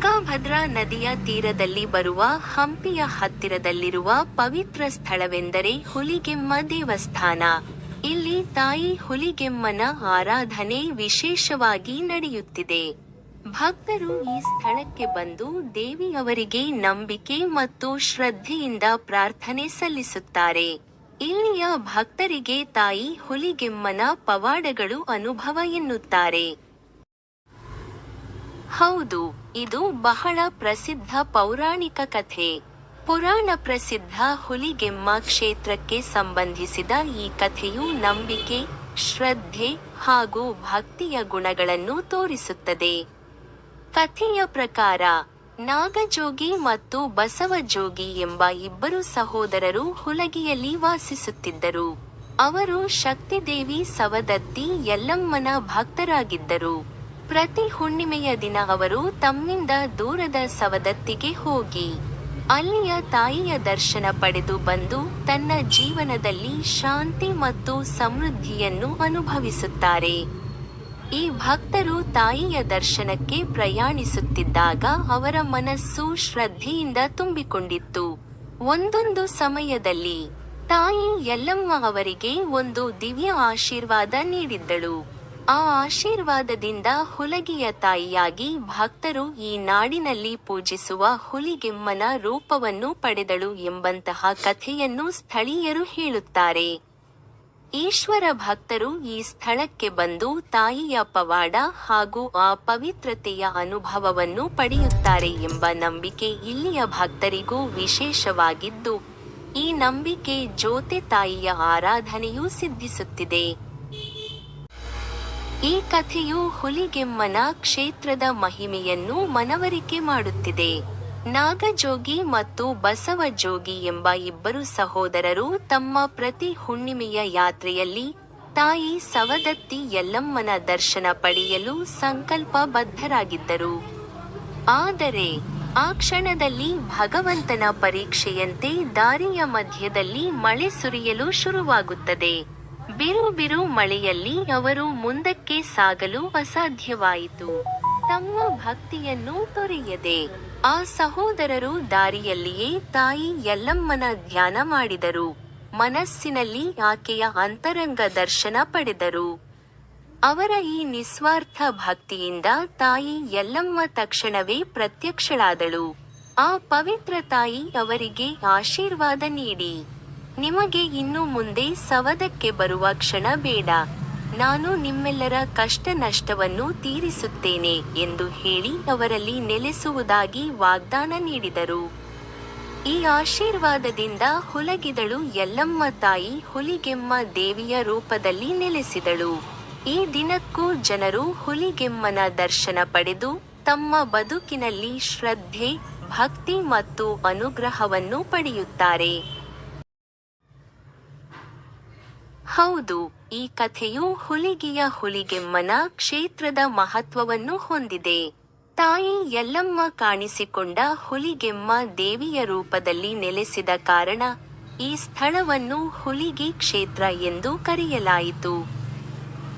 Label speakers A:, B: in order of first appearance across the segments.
A: ತುಂಗಭದ್ರಾ ನದಿಯ ತೀರದಲ್ಲಿ ಬರುವ ಹಂಪಿಯ ಹತ್ತಿರದಲ್ಲಿರುವ ಪವಿತ್ರ ಸ್ಥಳವೆಂದರೆ ಹುಲಿಗೆಮ್ಮ ದೇವಸ್ಥಾನ. ಇಲ್ಲಿ ತಾಯಿ ಹುಲಿಗೆಮ್ಮನ ಆರಾಧನೆ ವಿಶೇಷವಾಗಿ ನಡೆಯುತ್ತಿದೆ. ಭಕ್ತರು ಈ ಸ್ಥಳಕ್ಕೆ ಬಂದು ದೇವಿಯವರಿಗೆ ನಂಬಿಕೆ ಮತ್ತು ಶ್ರದ್ಧೆಯಿಂದ ಪ್ರಾರ್ಥನೆ ಸಲ್ಲಿಸುತ್ತಾರೆ. ಇಲ್ಲಿಯ ಭಕ್ತರಿಗೆ ತಾಯಿ ಹುಲಿಗೆಮ್ಮನ ಪವಾಡಗಳು ಅನುಭವ ಎನ್ನುತ್ತಾರೆ. ಹೌದು, ಇದು ಬಹಳ ಪ್ರಸಿದ್ಧ ಪೌರಾಣಿಕ ಕಥೆ. ಪುರಾಣ ಪ್ರಸಿದ್ಧ ಹುಲಿಗೆಮ್ಮ ಕ್ಷೇತ್ರಕ್ಕೆ ಸಂಬಂಧಿಸಿದ ಈ ಕಥೆಯು ನಂಬಿಕೆ, ಶ್ರದ್ಧೆ ಹಾಗೂ ಭಕ್ತಿಯ ಗುಣಗಳನ್ನು ತೋರಿಸುತ್ತದೆ. ಕಥೆಯ ಪ್ರಕಾರ, ನಾಗಜೋಗಿ ಮತ್ತು ಬಸವಜೋಗಿ ಎಂಬ ಇಬ್ಬರು ಸಹೋದರರು ಹುಲಗಿಯಲ್ಲಿ ವಾಸಿಸುತ್ತಿದ್ದರು. ಅವರು ಶಕ್ತಿದೇವಿ ಸವದತ್ತಿ ಯಲ್ಲಮ್ಮನ ಭಕ್ತರಾಗಿದ್ದರು. ಪ್ರತಿ ಹುಣ್ಣಿಮೆಯ ದಿನ ಅವರು ತಮ್ಮಿಂದ ದೂರದ ಸವದತ್ತಿಗೆ ಹೋಗಿ ಅಲ್ಲಿಯ ತಾಯಿಯ ದರ್ಶನ ಪಡೆದು ಬಂದು ತನ್ನ ಜೀವನದಲ್ಲಿ ಶಾಂತಿ ಮತ್ತು ಸಮೃದ್ಧಿಯನ್ನು ಅನುಭವಿಸುತ್ತಾರೆ. ಈ ಭಕ್ತರು ತಾಯಿಯ ದರ್ಶನಕ್ಕೆ ಪ್ರಯಾಣಿಸುತ್ತಿದ್ದಾಗ ಅವರ ಮನಸ್ಸು ಶ್ರದ್ಧೆಯಿಂದ ತುಂಬಿಕೊಂಡಿತ್ತು. ಒಂದೊಂದು ಸಮಯದಲ್ಲಿ ತಾಯಿ ಯಲ್ಲಮ್ಮ ಅವರಿಗೆ ಒಂದು ದಿವ್ಯ ಆಶೀರ್ವಾದ ನೀಡಿದ್ದಳು. ಆ ಆಶೀರ್ವಾದದಿಂದ ಹುಲಗಿಯ ತಾಯಿಯಾಗಿ ಭಕ್ತರು ಈ ನಾಡಿನಲ್ಲಿ ಪೂಜಿಸುವ ಹುಲಿಗೆಮ್ಮನ ರೂಪವನ್ನು ಪಡೆದಳು ಎಂಬಂತಹ ಕಥೆಯನ್ನು ಸ್ಥಳೀಯರು ಹೇಳುತ್ತಾರೆ. ಈಶ್ವರ ಭಕ್ತರು ಈ ಸ್ಥಳಕ್ಕೆ ಬಂದು ತಾಯಿಯ ಪವಾಡ ಹಾಗೂ ಆ ಪವಿತ್ರತೆಯ ಅನುಭವವನ್ನು ಪಡೆಯುತ್ತಾರೆ ಎಂಬ ನಂಬಿಕೆ ಇಲ್ಲಿಯ ಭಕ್ತರಿಗೂ ವಿಶೇಷವಾಗಿದ್ದು, ಈ ನಂಬಿಕೆ ಜೊತೆ ತಾಯಿಯ ಆರಾಧನೆಯೂ ಸಿದ್ಧಿಸುತ್ತಿದೆ. ಈ ಕಥೆಯು ಹುಲಿಗೆಮ್ಮನ ಕ್ಷೇತ್ರದ ಮಹಿಮೆಯನ್ನು ಮನವರಿಕೆ ಮಾಡುತ್ತಿದೆ. ನಾಗಜೋಗಿ ಮತ್ತು ಬಸವಜೋಗಿ ಎಂಬ ಇಬ್ಬರು ಸಹೋದರರು ತಮ್ಮ ಪ್ರತಿ ಹುಣ್ಣಿಮೆಯ ಯಾತ್ರೆಯಲ್ಲಿ ತಾಯಿ ಸವದತ್ತಿ ಯಲ್ಲಮ್ಮನ ದರ್ಶನ ಪಡೆಯಲು ಸಂಕಲ್ಪಬದ್ಧರಾಗಿದ್ದರು. ಆದರೆ ಆ ಕ್ಷಣದಲ್ಲಿ ಭಗವಂತನ ಪರೀಕ್ಷೆಯಂತೆ ದಾರಿಯ ಮಧ್ಯದಲ್ಲಿ ಮಳೆ ಸುರಿಯಲು ಶುರುವಾಗುತ್ತದೆ. ಬಿರು ಮಳೆಯಲ್ಲಿ ಅವರು ಮುಂದಕ್ಕೆ ಸಾಗಲು ಅಸಾಧ್ಯವಾಯಿತು. ತಮ್ಮ ಭಕ್ತಿಯನ್ನು ತೊರೆಯದೆ ಆ ಸಹೋದರರು ದಾರಿಯಲ್ಲಿಯೇ ತಾಯಿ ಯಲ್ಲಮ್ಮನ ಧ್ಯಾನ ಮಾಡಿದರು. ಮನಸ್ಸಿನಲ್ಲಿ ಆಕೆಯ ಅಂತರಂಗ ದರ್ಶನ ಪಡೆದರು. ಅವರ ಈ ನಿಸ್ವಾರ್ಥ ಭಕ್ತಿಯಿಂದ ತಾಯಿ ಯಲ್ಲಮ್ಮ ತಕ್ಷಣವೇ ಪ್ರತ್ಯಕ್ಷಳಾದಳು. ಆ ಪವಿತ್ರ ತಾಯಿ ಅವರಿಗೆ ಆಶೀರ್ವಾದ ನೀಡಿ, ನಿಮಗೆ ಇನ್ನು ಮುಂದೆ ಸವದಕ್ಕೆ ಬರುವ ಕ್ಷಣ ಬೇಡ, ನಾನು ನಿಮ್ಮೆಲ್ಲರ ಕಷ್ಟ ನಷ್ಟವನ್ನು ತೀರಿಸುತ್ತೇನೆ ಎಂದು ಹೇಳಿ ಅವರಲ್ಲಿ ನೆಲೆಸುವುದಾಗಿ ವಾಗ್ದಾನ ನೀಡಿದರು. ಈ ಆಶೀರ್ವಾದದಿಂದ ಹುಲಗಿದಳು ಯಲ್ಲಮ್ಮ ತಾಯಿ ಹುಲಿಗೆಮ್ಮ ದೇವಿಯ ರೂಪದಲ್ಲಿ ನೆಲೆಸಿದಳು. ಈ ದಿನಕ್ಕೂ ಜನರು ಹುಲಿಗೆಮ್ಮನ ದರ್ಶನ ಪಡೆದು ತಮ್ಮ ಬದುಕಿನಲ್ಲಿ ಶ್ರದ್ಧೆ, ಭಕ್ತಿ ಮತ್ತು ಅನುಗ್ರಹವನ್ನು ಪಡೆಯುತ್ತಾರೆ. ಹೌದು, ಈ ಕಥೆಯು ಹುಲಿಗಿಯ ಹುಲಿಗೆಮ್ಮನ ಕ್ಷೇತ್ರದ ಮಹತ್ವವನ್ನು ಹೊಂದಿದೆ. ತಾಯಿ ಯಲ್ಲಮ್ಮ ಕಾಣಿಸಿಕೊಂಡ ಹುಲಿಗೆಮ್ಮ ದೇವಿಯ ರೂಪದಲ್ಲಿ ನೆಲೆಸಿದ ಕಾರಣ ಈ ಸ್ಥಳವನ್ನು ಹುಲಿಗಿ ಕ್ಷೇತ್ರ ಎಂದು ಕರೆಯಲಾಯಿತು.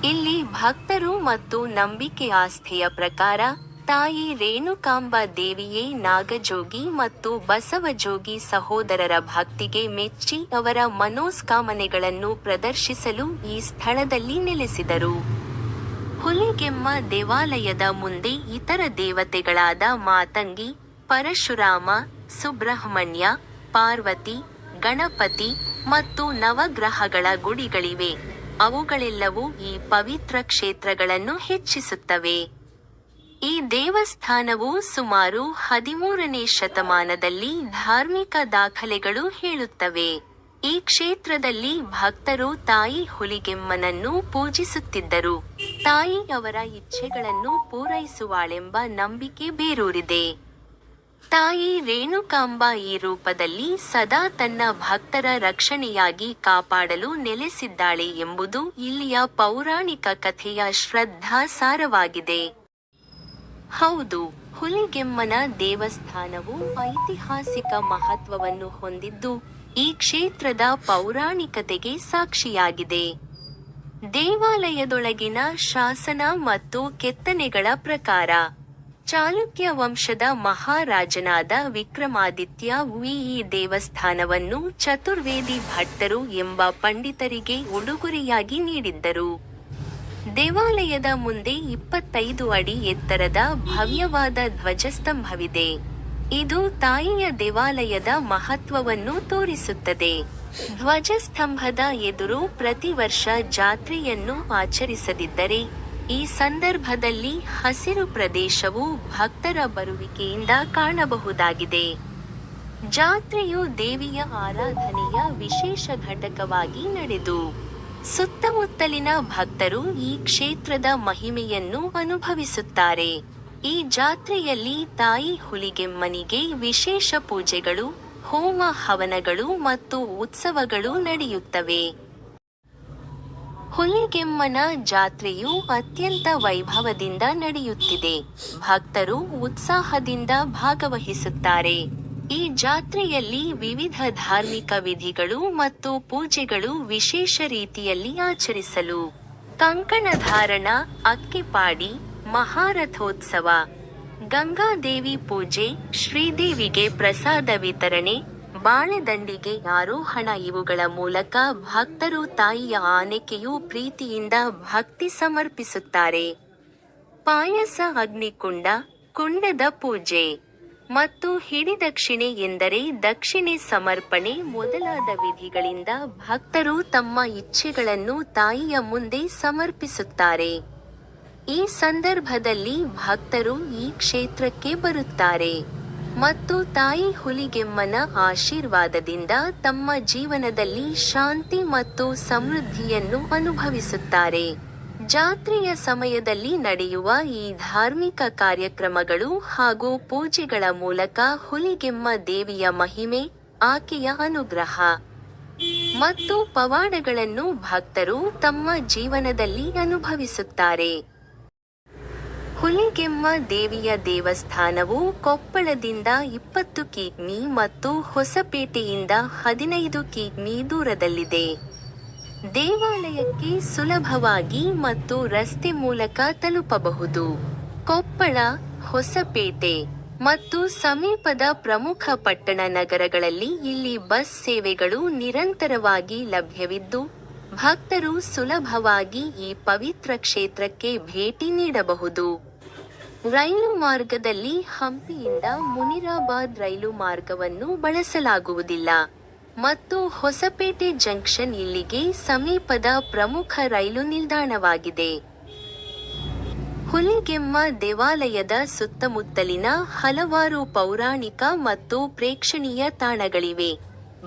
A: ಇಲ್ಲಿ ಭಕ್ತರು ಮತ್ತು ನಂಬಿಕೆ ಆಸ್ಥೆಯ ಪ್ರಕಾರ ತಾಯಿ ರೇಣುಕಾಂಬ ದೇವಿಯೇ ನಾಗಜೋಗಿ ಮತ್ತು ಬಸವಜೋಗಿ ಸಹೋದರರ ಭಕ್ತಿಗೆ ಮೆಚ್ಚಿ ಅವರ ಮನೋಸ್ಕಾಮನೆಗಳನ್ನು ಪ್ರದರ್ಶಿಸಲು ಈ ಸ್ಥಳದಲ್ಲಿ ನೆಲೆಸಿದರು. ಹುಲಿಗೆಮ್ಮ ದೇವಾಲಯದ ಮುಂದೆ ಇತರ ದೇವತೆಗಳಾದ ಮಾತಂಗಿ, ಪರಶುರಾಮ, ಸುಬ್ರಹ್ಮಣ್ಯ, ಪಾರ್ವತಿ, ಗಣಪತಿ ಮತ್ತು ನವಗ್ರಹಗಳ ಗುಡಿಗಳಿವೆ. ಅವುಗಳೆಲ್ಲವೂ ಈ ಪವಿತ್ರ ಕ್ಷೇತ್ರಗಳನ್ನು ಹೆಚ್ಚಿಸುತ್ತವೆ. ಈ ದೇವಸ್ಥಾನವು ಸುಮಾರು 13ನೇ ಶತಮಾನದಲ್ಲಿ ಧಾರ್ಮಿಕ ದಾಖಲೆಗಳು ಹೇಳುತ್ತವೆ. ಈ ಕ್ಷೇತ್ರದಲ್ಲಿ ಭಕ್ತರು ತಾಯಿ ಹುಲಿಗೆಮ್ಮನನ್ನು ಪೂಜಿಸುತ್ತಿದ್ದರು. ತಾಯಿ ಅವರ ಇಚ್ಛೆಗಳನ್ನು ಪೂರೈಸುವಾಳೆಂಬ ನಂಬಿಕೆ ಬೇರೂರಿದೆ. ತಾಯಿ ರೇಣುಕಾಂಬ ಈ ರೂಪದಲ್ಲಿ ಸದಾ ತನ್ನ ಭಕ್ತರ ರಕ್ಷಣೆಯಾಗಿ ಕಾಪಾಡಲು ನೆಲೆಸಿದ್ದಾಳೆ ಎಂಬುದು ಇಲ್ಲಿಯ ಪೌರಾಣಿಕ ಕಥೆಯ ಶ್ರದ್ಧಾ ಸಾರವಾಗಿದೆ. ಹೌದು, ಹುಲಿಗೆಮ್ಮನ ದೇವಸ್ಥಾನವು ಐತಿಹಾಸಿಕ ಮಹತ್ವವನ್ನು ಹೊಂದಿದ್ದು ಈ ಕ್ಷೇತ್ರದ ಪೌರಾಣಿಕತೆಗೆ ಸಾಕ್ಷಿಯಾಗಿದೆ. ದೇವಾಲಯದೊಳಗಿನ ಶಾಸನ ಮತ್ತು ಕೆತ್ತನೆಗಳ ಪ್ರಕಾರ ಚಾಲುಕ್ಯ ವಂಶದ ಮಹಾರಾಜನಾದ ವಿಕ್ರಮಾದಿತ್ಯ ಈ ದೇವಸ್ಥಾನವನ್ನು ಚತುರ್ವೇದಿ ಭಟ್ಟರು ಎಂಬ ಪಂಡಿತರಿಗೆ ಉಡುಗೊರೆಯಾಗಿ ನೀಡಿದ್ದರು. ದೇವಾಲಯದ ಮುಂದೆ 25 ಅಡಿ ಎತ್ತರದ ಭವ್ಯವಾದ ಧ್ವಜಸ್ತಂಭವಿದೆ. ಇದು ತಾಯಿಯ ದೇವಾಲಯದ ಮಹತ್ವವನ್ನು ತೋರಿಸುತ್ತದೆ. ಧ್ವಜಸ್ತಂಭದ ಎದುರು ಪ್ರತಿ ವರ್ಷ ಜಾತ್ರೆಯನ್ನು ಆಚರಿಸದಿದ್ದರೆ, ಈ ಸಂದರ್ಭದಲ್ಲಿ ಹಸಿರು ಪ್ರದೇಶವು ಭಕ್ತರ ಬರುವಿಕೆಯಿಂದ ಕಾಣಬಹುದಾಗಿದೆ. ಜಾತ್ರೆಯು ದೇವಿಯ ಆರಾಧನೆಯ ವಿಶೇಷ ಘಟಕವಾಗಿ ನಡೆದು, ಸುತ್ತಮುತ್ತಲಿನ ಭಕ್ತರು ಈ ಕ್ಷೇತ್ರದ ಮಹಿಮೆಯನ್ನು ಅನುಭವಿಸುತ್ತಾರೆ. ಈ ಜಾತ್ರೆಯಲ್ಲಿ ತಾಯಿ ಹುಲಿಗೆಮ್ಮನಿಗೆ ವಿಶೇಷ ಪೂಜೆಗಳು, ಹೋಮ ಹವನಗಳು ಮತ್ತು ಉತ್ಸವಗಳು ನಡೆಯುತ್ತವೆ. ಹುಲಿಗೆಮ್ಮನ ಜಾತ್ರೆಯು ಅತ್ಯಂತ ವೈಭವದಿಂದ ನಡೆಯುತ್ತಿದೆ. ಭಕ್ತರು ಉತ್ಸಾಹದಿಂದ ಭಾಗವಹಿಸುತ್ತಾರೆ. ಈ ಜಾತ್ರೆಯಲ್ಲಿ ವಿವಿಧ ಧಾರ್ಮಿಕ ವಿಧಿಗಳು ಮತ್ತು ಪೂಜೆಗಳು ವಿಶೇಷ ರೀತಿಯಲ್ಲಿ ಆಚರಿಸಲು ಕಂಕಣಧಾರಣ, ಅಕ್ಕಿಪಾಡಿ, ಮಹಾರಥೋತ್ಸವ, ಗಂಗಾದೇವಿ ಪೂಜೆ, ಶ್ರೀದೇವಿಗೆ ಪ್ರಸಾದ ವಿತರಣೆ, ಬಾಳೆದಂಡಿಗೆ ಆರೋಹಣ ಇವುಗಳ ಮೂಲಕ ಭಕ್ತರು ತಾಯಿಯ ಆನೆಕೆಯು ಪ್ರೀತಿಯಿಂದ ಭಕ್ತಿ ಸಮರ್ಪಿಸುತ್ತಾರೆ. ಪಾಯಸ, ಅಗ್ನಿಕುಂಡ, ಕುಂಡದ ಪೂಜೆ ಮತ್ತು ಹಿಡಿದಕ್ಷಿಣೆ ಎಂದರೆ ದಕ್ಷಿಣೆ ಸಮರ್ಪಣೆ ಮೊದಲಾದ ವಿಧಿಗಳಿಂದ ಭಕ್ತರು ತಮ್ಮ ಇಚ್ಛೆಗಳನ್ನು ತಾಯಿಯ ಮುಂದೆ ಸಮರ್ಪಿಸುತ್ತಾರೆ. ಈ ಸಂದರ್ಭದಲ್ಲಿ ಭಕ್ತರು ಈ ಕ್ಷೇತ್ರಕ್ಕೆ ಬರುತ್ತಾರೆ ಮತ್ತು ತಾಯಿ ಹುಲಿಗೆಮ್ಮನ ಆಶೀರ್ವಾದದಿಂದ ತಮ್ಮ ಜೀವನದಲ್ಲಿ ಶಾಂತಿ ಮತ್ತು ಸಮೃದ್ಧಿಯನ್ನು ಅನುಭವಿಸುತ್ತಾರೆ. ಜಾತ್ರೆಯ ಸಮಯದಲ್ಲಿ ನಡೆಯುವ ಈ ಧಾರ್ಮಿಕ ಕಾರ್ಯಕ್ರಮಗಳು ಹಾಗೂ ಪೂಜೆಗಳ ಮೂಲಕ ಹುಲಿಗೆಮ್ಮ ದೇವಿಯ ಮಹಿಮೆ, ಆಕೆಯ ಅನುಗ್ರಹ ಮತ್ತು ಪವಾಡಗಳನ್ನು ಭಕ್ತರು ತಮ್ಮ ಜೀವನದಲ್ಲಿ ಅನುಭವಿಸುತ್ತಾರೆ. ಹುಲಿಗೆಮ್ಮ ದೇವಿಯ ದೇವಸ್ಥಾನವು ಕೊಪ್ಪಳದಿಂದ 20 ಕಿಮೀ ಮತ್ತು ಹೊಸಪೇಟೆಯಿಂದ 15 ಕಿಮೀ ದೂರದಲ್ಲಿದೆ. ದೇವಾಲಯಕ್ಕೆ ಸುಲಭವಾಗಿ ಮತ್ತು ರಸ್ತೆ ಮೂಲಕ ತಲುಪಬಹುದು. ಕೊಪ್ಪಳ, ಹೊಸಪೇಟೆ ಮತ್ತು ಸಮೀಪದ ಪ್ರಮುಖ ಪಟ್ಟಣ ನಗರಗಳಲ್ಲಿ ಇಲ್ಲಿ ಬಸ್ ಸೇವೆಗಳು ನಿರಂತರವಾಗಿ ಲಭ್ಯವಿದ್ದು, ಭಕ್ತರು ಸುಲಭವಾಗಿ ಈ ಪವಿತ್ರ ಕ್ಷೇತ್ರಕ್ಕೆ ಭೇಟಿ ನೀಡಬಹುದು. ರೈಲು ಮಾರ್ಗದಲ್ಲಿ ಹಂಪಿಯಿಂದ ಮುನಿರಾಬಾದ್ ರೈಲು ಮಾರ್ಗವನ್ನು ಬಳಸಲಾಗುವುದಿಲ್ಲ ಮತ್ತು ಹೊಸಪೇಟೆ ಜಂಕ್ಷನ್ ಇಲ್ಲಿಗೆ ಸಮೀಪದ ಪ್ರಮುಖ ರೈಲು ನಿಲ್ದಾಣವಾಗಿದೆ. ಹುಲಿಗೆಮ್ಮ ದೇವಾಲಯದ ಸುತ್ತಮುತ್ತಲಿನ ಹಲವಾರು ಪೌರಾಣಿಕ ಮತ್ತು ಪ್ರೇಕ್ಷಣೀಯ ತಾಣಗಳಿವೆ.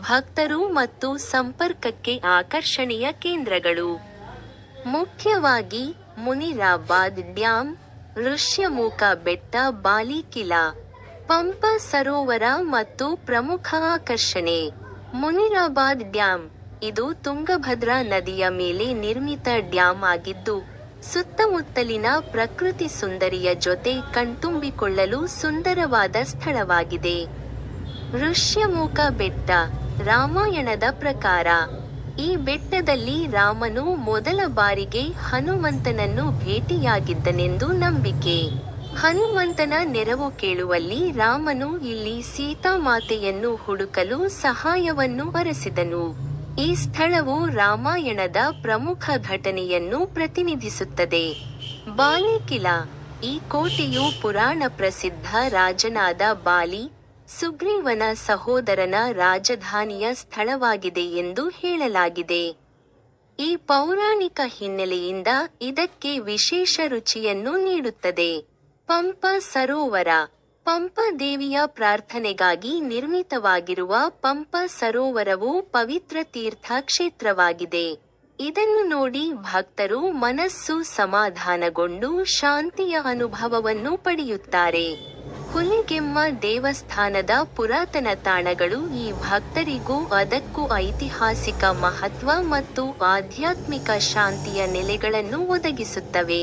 A: ಭಕ್ತರು ಮತ್ತು ಸಂಪರ್ಕಕ್ಕೆ ಆಕರ್ಷಣೀಯ ಕೇಂದ್ರಗಳು ಮುಖ್ಯವಾಗಿ ಮುನಿರಾಬಾದ್ ಡ್ಯಾಂ, ಋಷ್ಯಮುಖ ಬೆಟ್ಟ, ಬಾಲಿಕಿಲಾ, ಪಂಪ ಸರೋವರ ಮತ್ತು ಪ್ರಮುಖ ಆಕರ್ಷಣೆ. ಮುನಿರಾಬಾದ್ ಡ್ಯಾಂ ಇದು ತುಂಗಭದ್ರಾ ನದಿಯ ಮೇಲೆ ನಿರ್ಮಿತ ಡ್ಯಾಂ ಆಗಿದ್ದು, ಸುತ್ತಮುತ್ತಲಿನ ಪ್ರಕೃತಿ ಸುಂದರಿಯ ಜೊತೆ ಕಣ್ತುಂಬಿಕೊಳ್ಳಲು ಸುಂದರವಾದ ಸ್ಥಳವಾಗಿದೆ. ಋಷ್ಯಮುಖ ಬೆಟ್ಟ ರಾಮಾಯಣದ ಪ್ರಕಾರ ಈ ಬೆಟ್ಟದಲ್ಲಿ ರಾಮನು ಮೊದಲ ಬಾರಿಗೆ ಹನುಮಂತನನ್ನು ಭೇಟಿಯಾಗಿದ್ದನೆಂದು ನಂಬಿಕೆ. ಹನುಮಂತನ ನೆರವು ಕೇಳುವಲ್ಲಿ ರಾಮನು ಇಲ್ಲಿ ಸೀತಾಮಾತೆಯನ್ನು ಹುಡುಕಲು ಸಹಾಯವನ್ನು ಅರಸಿದನು. ಈ ಸ್ಥಳವು ರಾಮಾಯಣದ ಪ್ರಮುಖ ಘಟನೆಯನ್ನು ಪ್ರತಿನಿಧಿಸುತ್ತದೆ. ಬಾಲಿಕಿಲಾ ಈ ಕೋಟೆಯು ಪುರಾಣ ಪ್ರಸಿದ್ಧ ರಾಜನಾದ ಬಾಲಿ, ಸುಗ್ರೀವನ ಸಹೋದರನ ರಾಜಧಾನಿಯ ಸ್ಥಳವಾಗಿದೆ ಎಂದು ಹೇಳಲಾಗಿದೆ. ಈ ಪೌರಾಣಿಕ ಹಿನ್ನೆಲೆಯಿಂದ ಇದಕ್ಕೆ ವಿಶೇಷ ರುಚಿಯನ್ನು ನೀಡುತ್ತದೆ. ಪಂಪ ಸರೋವರ ಪಂಪ ದೇವಿಯ ಪ್ರಾರ್ಥನೆಗಾಗಿ ನಿರ್ಮಿತವಾಗಿರುವ ಪಂಪ ಸರೋವರವು ಪವಿತ್ರ ತೀರ್ಥ ಕ್ಷೇತ್ರವಾಗಿದೆ. ಇದನ್ನು ನೋಡಿ ಭಕ್ತರು ಮನಸ್ಸು ಸಮಾಧಾನಗೊಂಡು ಶಾಂತಿಯ ಅನುಭವವನ್ನು ಪಡೆಯುತ್ತಾರೆ. ಹುಲಿಗೆಮ್ಮ ದೇವಸ್ಥಾನದ ಪುರಾತನ ತಾಣಗಳು ಈ ಭಕ್ತರಿಗೂ ಅದಕ್ಕೂ ಐತಿಹಾಸಿಕ ಮಹತ್ವ ಮತ್ತು ಆಧ್ಯಾತ್ಮಿಕ ಶಾಂತಿಯ ನೆಲೆಗಳನ್ನು ಒದಗಿಸುತ್ತವೆ.